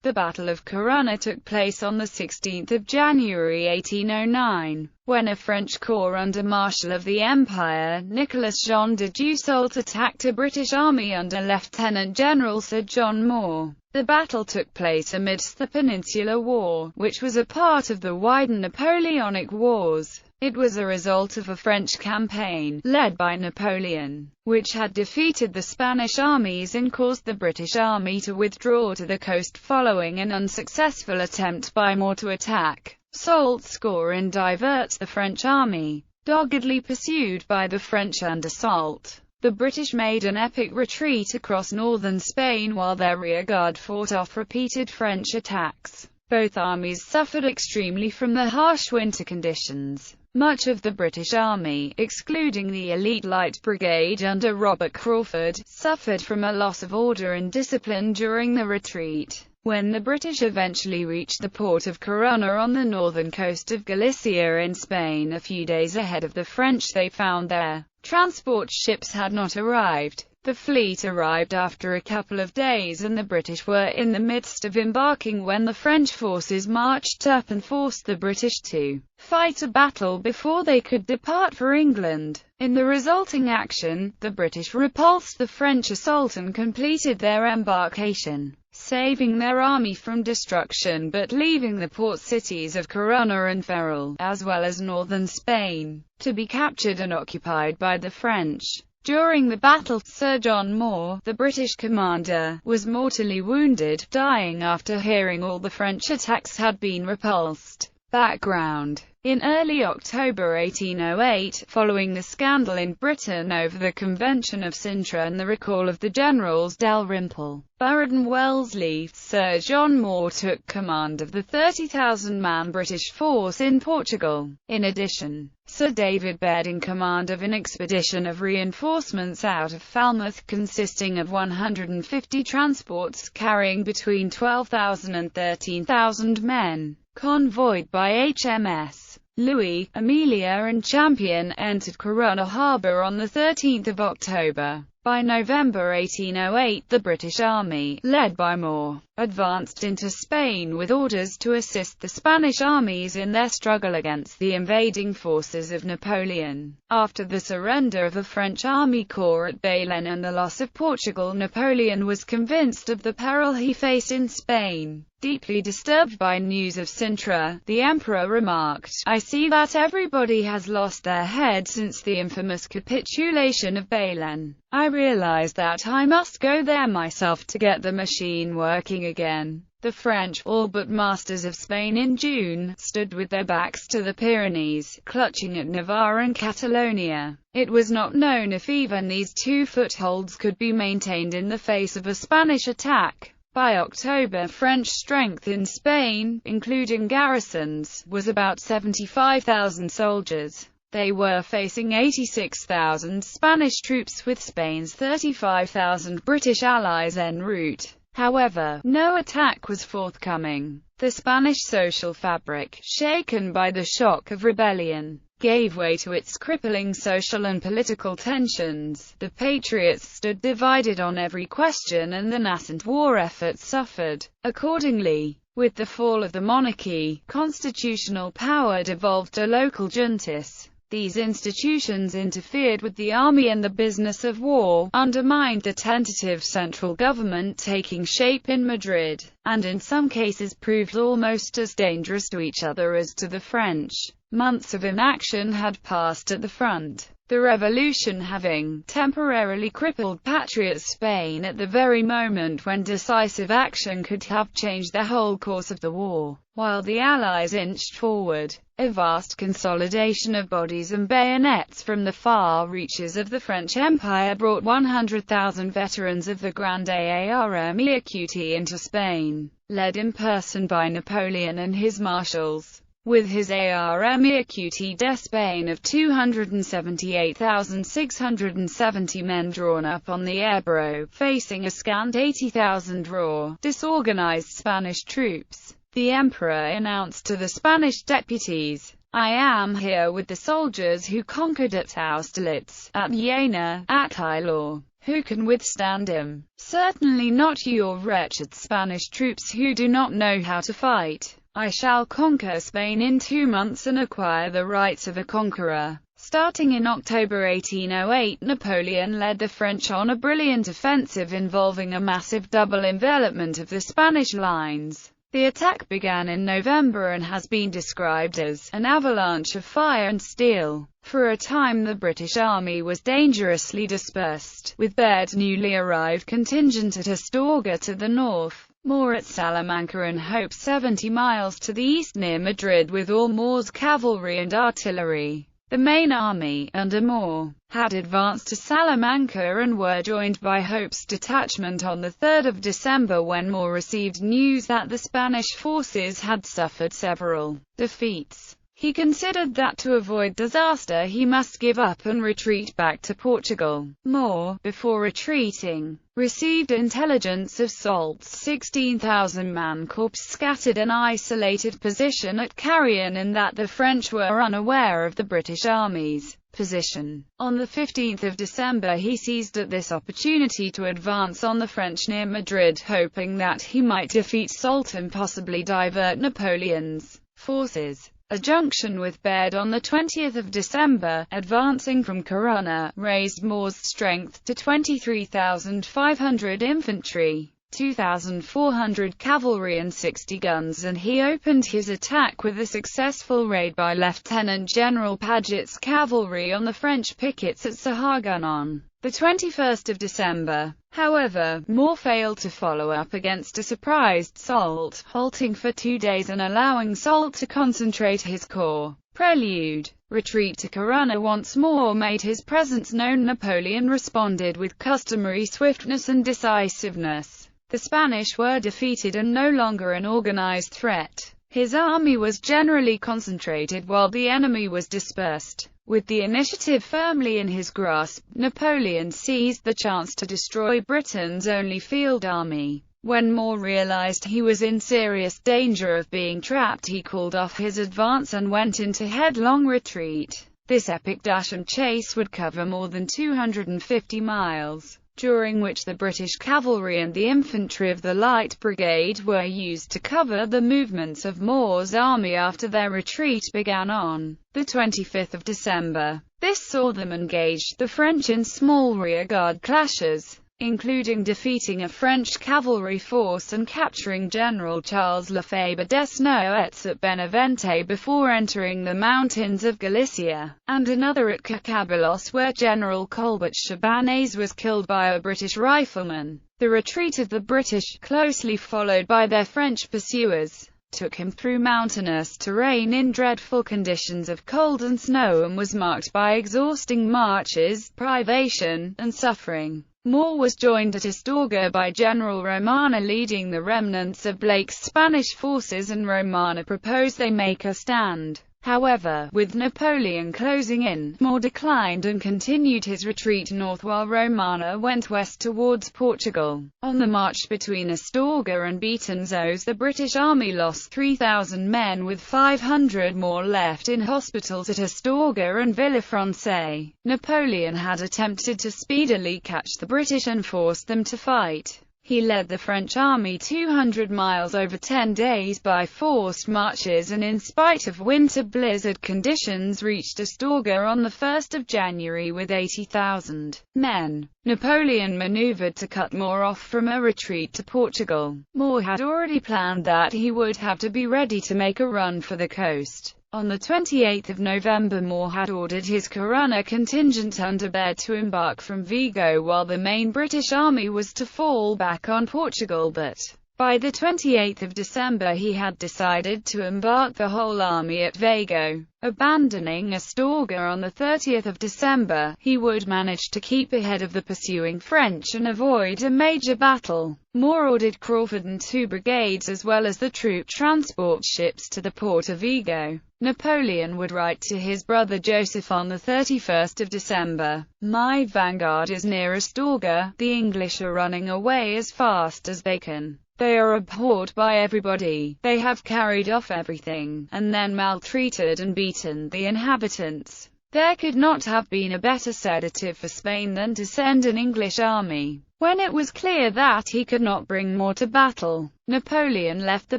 The Battle of Corunna took place on 16 January 1809, when a French corps under Marshal of the Empire, Nicolas Jean de Dussault, attacked a British army under Lieutenant General Sir John Moore. The battle took place amidst the Peninsular War, which was a part of the wider Napoleonic Wars. It was a result of a French campaign, led by Napoleon, which had defeated the Spanish armies and caused the British army to withdraw to the coast following an unsuccessful attempt by Moore to attack Soult's corps and divert the French army. Doggedly pursued by the French under Soult, the British made an epic retreat across northern Spain while their rearguard fought off repeated French attacks. Both armies suffered extremely from the harsh winter conditions. Much of the British Army, excluding the elite Light Brigade under Robert Crawford, suffered from a loss of order and discipline during the retreat. When the British eventually reached the port of Corunna on the northern coast of Galicia in Spain a few days ahead of the French, they found their transport ships had not arrived. The fleet arrived after a couple of days and the British were in the midst of embarking when the French forces marched up and forced the British to fight a battle before they could depart for England. In the resulting action, the British repulsed the French assault and completed their embarkation, saving their army from destruction but leaving the port cities of Corunna and Ferrol, as well as northern Spain, to be captured and occupied by the French. During the battle, Sir John Moore, the British commander, was mortally wounded, dying after hearing all the French attacks had been repulsed. Background: in early October 1808, following the scandal in Britain over the Convention of Sintra and the recall of the generals Dalrymple, Burrard and Wellesley, Sir John Moore took command of the 30,000-man British force in Portugal. In addition, Sir David Baird in command of an expedition of reinforcements out of Falmouth consisting of 150 transports carrying between 12,000 and 13,000 men, convoyed by HMS Louis, Amelia and Champion, entered Corunna Harbour on 13 October. By November 1808, the British Army, led by Moore, advanced into Spain with orders to assist the Spanish armies in their struggle against the invading forces of Napoleon. After the surrender of the French army corps at Belen and the loss of Portugal, Napoleon was convinced of the peril he faced in Spain. Deeply disturbed by news of Sintra, the emperor remarked, "I see that everybody has lost their head since the infamous capitulation of Belen. I realize that I must go there myself to get the machine working again." The French, all but masters of Spain in June, stood with their backs to the Pyrenees, clutching at Navarre and Catalonia. It was not known if even these two footholds could be maintained in the face of a Spanish attack. By October, French strength in Spain, including garrisons, was about 75,000 soldiers. They were facing 86,000 Spanish troops with Spain's 35,000 British allies en route. However, no attack was forthcoming. The Spanish social fabric, shaken by the shock of rebellion, gave way to its crippling social and political tensions. The Patriots stood divided on every question and the nascent war effort suffered. Accordingly, with the fall of the monarchy, constitutional power devolved to local juntas. These institutions interfered with the army and the business of war, undermined the tentative central government taking shape in Madrid, and in some cases proved almost as dangerous to each other as to the French. Months of inaction had passed at the front, the revolution having temporarily crippled patriot Spain at the very moment when decisive action could have changed the whole course of the war. While the Allies inched forward, a vast consolidation of bodies and bayonets from the far reaches of the French Empire brought 100,000 veterans of the Grande Armée Aquatint into Spain, led in person by Napoleon and his marshals. With his Armée Aquatint d'Espagne of 278,670 men drawn up on the Ebro, facing a scant 80,000 raw, disorganized Spanish troops, the emperor announced to the Spanish deputies, "I am here with the soldiers who conquered at Austerlitz, at Jena, at Eylau, Who can withstand him? Certainly not your wretched Spanish troops who do not know how to fight. I shall conquer Spain in 2 months and acquire the rights of a conqueror." Starting in October 1808, Napoleon led the French on a brilliant offensive involving a massive double envelopment of the Spanish lines. The attack began in November and has been described as an avalanche of fire and steel. For a time the British army was dangerously dispersed, with Baird's newly arrived contingent at Astorga to the north, Moore at Salamanca and Hope 70 miles to the east near Madrid, with all Moore's cavalry and artillery. The main army, under Moore, had advanced to Salamanca and were joined by Hope's detachment on the 3rd of December when Moore received news that the Spanish forces had suffered several defeats. He considered that to avoid disaster he must give up and retreat back to Portugal. Moore, before retreating, received intelligence of Soult's 16,000-man corps scattered in isolated position at Carrion and that the French were unaware of the British Army's position. On the 15th of December he seized at this opportunity to advance on the French near Madrid, hoping that he might defeat Soult and possibly divert Napoleon's forces. A junction with Baird on the 20th of December, advancing from Corunna, raised Moore's strength to 23,500 infantry, 2,400 cavalry and 60 guns, and he opened his attack with a successful raid by Lieutenant General Paget's cavalry on the French pickets at Sahagun on the 21st of December. However, Moore failed to follow up against a surprised Soult, halting for 2 days and allowing Soult to concentrate his corps. Prelude. Retreat to Corunna. Once more made his presence known, Napoleon responded with customary swiftness and decisiveness. The Spanish were defeated and no longer an organized threat. His army was generally concentrated while the enemy was dispersed. With the initiative firmly in his grasp, Napoleon seized the chance to destroy Britain's only field army. When Moore realized he was in serious danger of being trapped, he called off his advance and went into headlong retreat. This epic dash and chase would cover more than 250 miles, during which the British cavalry and the infantry of the Light Brigade were used to cover the movements of Moore's army after their retreat began on the 25th of December. This saw them engage the French in small rearguard clashes, including defeating a French cavalry force and capturing General Charles Lefebvre Desnouettes at Benavente before entering the mountains of Galicia, and another at Cacabelos where General Colbert Chabannes was killed by a British rifleman. The retreat of the British, closely followed by their French pursuers, took him through mountainous terrain in dreadful conditions of cold and snow and was marked by exhausting marches, privation, and suffering. Moore was joined at Astorga by General Romana leading the remnants of Blake's Spanish forces, and Romana proposed they make a stand. However, with Napoleon closing in, Moore declined and continued his retreat north while Romana went west towards Portugal. On the march between Astorga and Betanzos, the British army lost 3,000 men with 500 more left in hospitals at Astorga and Villafranca. Napoleon had attempted to speedily catch the British and force them to fight. He led the French army 200 miles over 10 days by forced marches and in spite of winter blizzard conditions reached Astorga on the 1st of January with 80,000 men. Napoleon maneuvered to cut Moore off from a retreat to Portugal. Moore had already planned that he would have to be ready to make a run for the coast. On the 28th of November, Moore had ordered his Corunna contingent under Baird to embark from Vigo while the main British army was to fall back on Portugal, but by the 28th of December he had decided to embark the whole army at Vigo. Abandoning Astorga on the 30th of December, he would manage to keep ahead of the pursuing French and avoid a major battle. Moore ordered Crawford and 2 brigades as well as the troop transport ships to the port of Vigo. Napoleon would write to his brother Joseph on the 31st of December, "My vanguard is near Astorga, the English are running away as fast as they can. They are abhorred by everybody, they have carried off everything, and then maltreated and beaten the inhabitants. There could not have been a better sedative for Spain than to send an English army. When it was clear that he could not bring more to battle, Napoleon left the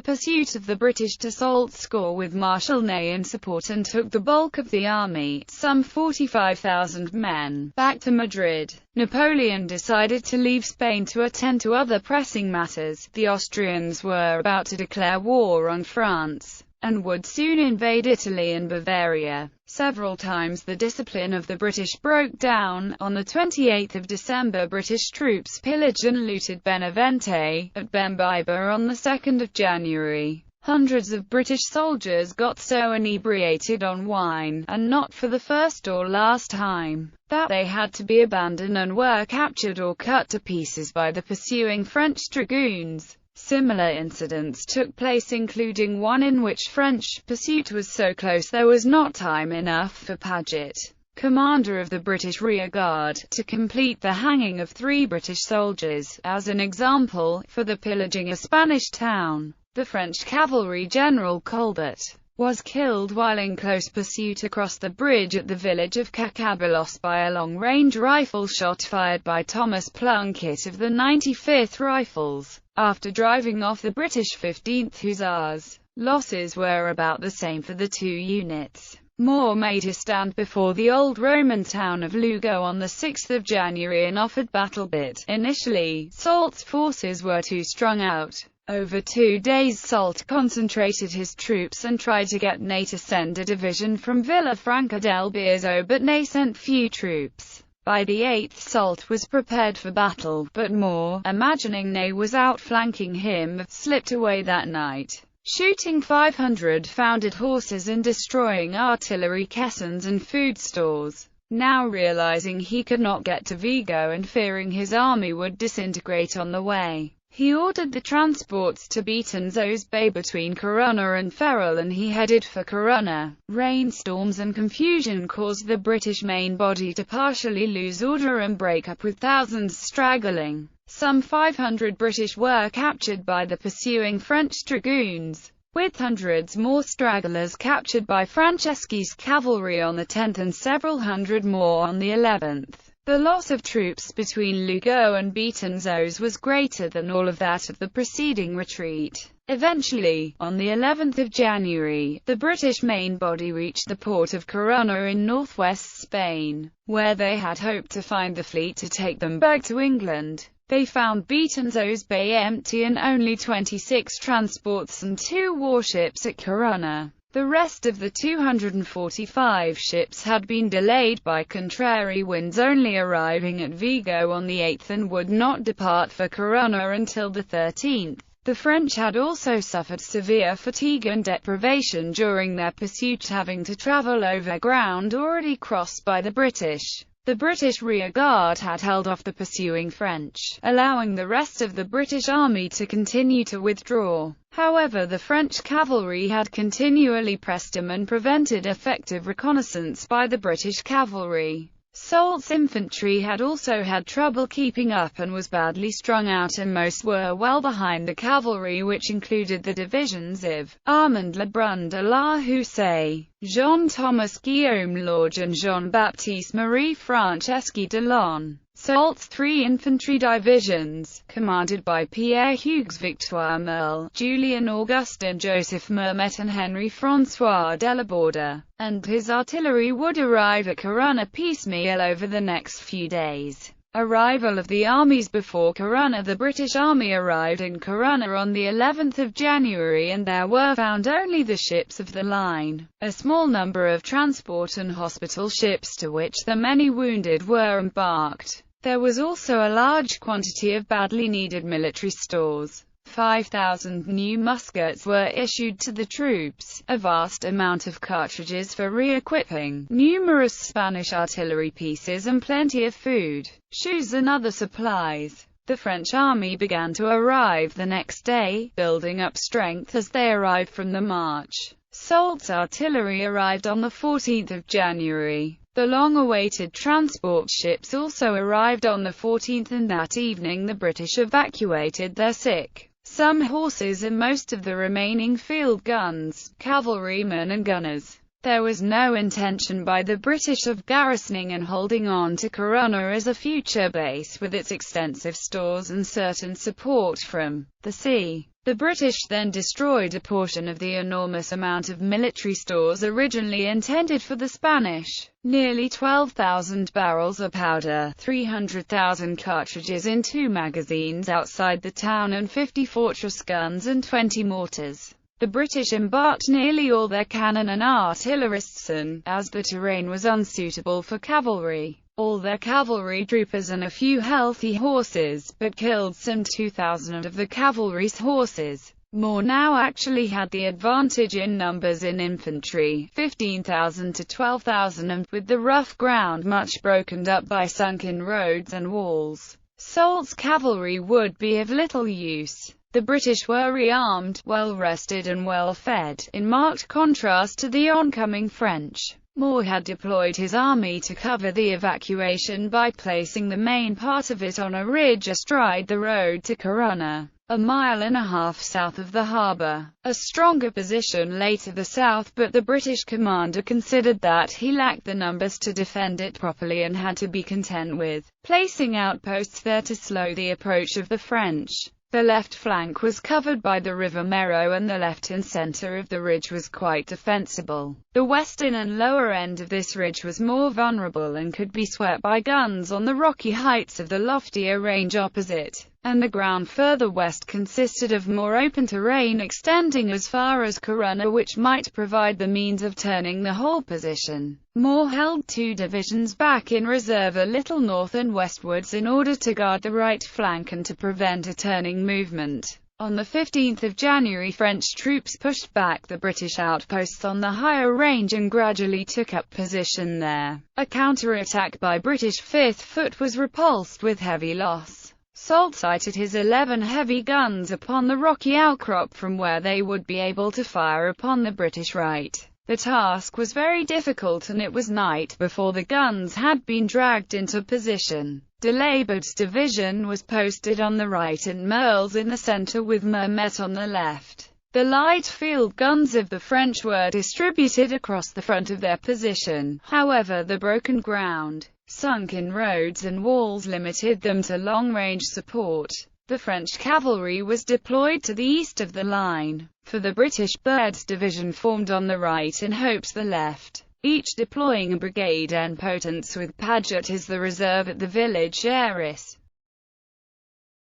pursuit of the British to Soult's corps with Marshal Ney in support and took the bulk of the army, some 45,000 men, back to Madrid. Napoleon decided to leave Spain to attend to other pressing matters. The Austrians were about to declare war on France, and would soon invade Italy and Bavaria. Several times the discipline of the British broke down. On the 28th of December, British troops pillaged and looted Benavente. At Bembiba on the 2nd of January, hundreds of British soldiers got so inebriated on wine, and not for the first or last time, that they had to be abandoned and were captured or cut to pieces by the pursuing French dragoons. Similar incidents took place, including one in which French pursuit was so close there was not time enough for Paget, commander of the British rearguard, to complete the hanging of 3 British soldiers. As an example, for the pillaging a Spanish town, the French cavalry general Colbert was killed while in close pursuit across the bridge at the village of Cacabelos by a long-range rifle shot fired by Thomas Plunkett of the 95th Rifles. After driving off the British 15th Hussars, losses were about the same for the 2 units. Moore made his stand before the old Roman town of Lugo on the 6th of January and offered battle, but initially, Soult's forces were too strung out. Over 2 days Soult concentrated his troops and tried to get Ney to send a division from Villafranca del Bierzo, but Ney sent few troops. By the 8th, Soult was prepared for battle, but Moore, imagining Ney was outflanking him, slipped away that night, shooting 500 founded horses and destroying artillery caissons and food stores. Now realizing he could not get to Vigo and fearing his army would disintegrate on the way, he ordered the transports to Beatonzos Bay between Corunna and Ferrol, and he headed for Corunna. Rainstorms and confusion caused the British main body to partially lose order and break up, with thousands straggling. Some 500 British were captured by the pursuing French dragoons, with hundreds more stragglers captured by Franceschi's cavalry on the 10th and several hundred more on the 11th. The loss of troops between Lugo and Beatonzos was greater than all of that of the preceding retreat. Eventually, on the 11th of January, the British main body reached the port of Corunna in northwest Spain, where they had hoped to find the fleet to take them back to England. They found Beatonzos Bay empty and only 26 transports and 2 warships at Corunna. The rest of the 245 ships had been delayed by contrary winds, only arriving at Vigo on the 8th and would not depart for Corunna until the 13th. The French had also suffered severe fatigue and deprivation during their pursuit, having to travel over ground already crossed by the British. The British rearguard had held off the pursuing French, allowing the rest of the British army to continue to withdraw. However, the French cavalry had continually pressed them and prevented effective reconnaissance by the British cavalry. Soult's infantry had also had trouble keeping up and was badly strung out, and most were well behind the cavalry, which included the divisions of Armand Lebrun de la Housse, Jean-Thomas Guillaume Lorge and Jean-Baptiste Marie Franceschi de Lon. Soult's 3 infantry divisions, commanded by Pierre Hugues Victoire Merle, Julien Augustin Joseph Mermet and Henri-François Delaborde, and his artillery would arrive at Corunna piecemeal over the next few days. Arrival of the armies before Corunna. The British army arrived in Corunna on the 11th of January, and there were found only the ships of the line, a small number of transport and hospital ships to which the many wounded were embarked. There was also a large quantity of badly needed military stores. 5,000 new muskets were issued to the troops, a vast amount of cartridges for re-equipping, numerous Spanish artillery pieces and plenty of food, shoes and other supplies. The French army began to arrive the next day, building up strength as they arrived from the march. Soult's artillery arrived on the 14th of January. The long-awaited transport ships also arrived on the 14th, and that evening the British evacuated their sick, some horses and most of the remaining field guns, cavalrymen and gunners. There was no intention by the British of garrisoning and holding on to Corunna as a future base with its extensive stores and certain support from the sea. The British then destroyed a portion of the enormous amount of military stores originally intended for the Spanish. Nearly 12,000 barrels of powder, 300,000 cartridges in 2 magazines outside the town, and 50 fortress guns and 20 mortars. The British embarked nearly all their cannon and artillerists and, as the terrain was unsuitable for cavalry, all their cavalry troopers and a few healthy horses, but killed some 2,000 of the cavalry's horses. Moore now actually had the advantage in numbers in infantry, 15,000 to 12,000, and with the rough ground much broken up by sunken roads and walls, Soult's cavalry would be of little use. The British were rearmed, well-rested and well-fed, in marked contrast to the oncoming French. Moore had deployed his army to cover the evacuation by placing the main part of it on a ridge astride the road to Corunna, a mile and a half south of the harbour. A stronger position lay to the south, but the British commander considered that he lacked the numbers to defend it properly and had to be content with placing outposts there to slow the approach of the French. The left flank was covered by the River Mero and the left and centre of the ridge was quite defensible. The western and lower end of this ridge was more vulnerable and could be swept by guns on the rocky heights of the loftier range opposite, and the ground further west consisted of more open terrain extending as far as Corunna, which might provide the means of turning the whole position. Moore held 2 divisions back in reserve a little north and westwards in order to guard the right flank and to prevent a turning movement. On the 15th of January, French troops pushed back the British outposts on the higher range and gradually took up position there. A counterattack by British 5th Foot was repulsed with heavy loss. Soult sighted his 11 heavy guns upon the rocky outcrop from where they would be able to fire upon the British right. The task was very difficult and it was night before the guns had been dragged into position. De Labour's division was posted on the right and Merle's in the centre with Mermet on the left. The light field guns of the French were distributed across the front of their position. However, the broken ground, sunken roads and walls limited them to long-range support. The French cavalry was deployed to the east of the line, for the British Bird's division formed on the right and Hope's the left, each deploying a brigade en potence with Paget as the reserve at the village Eris.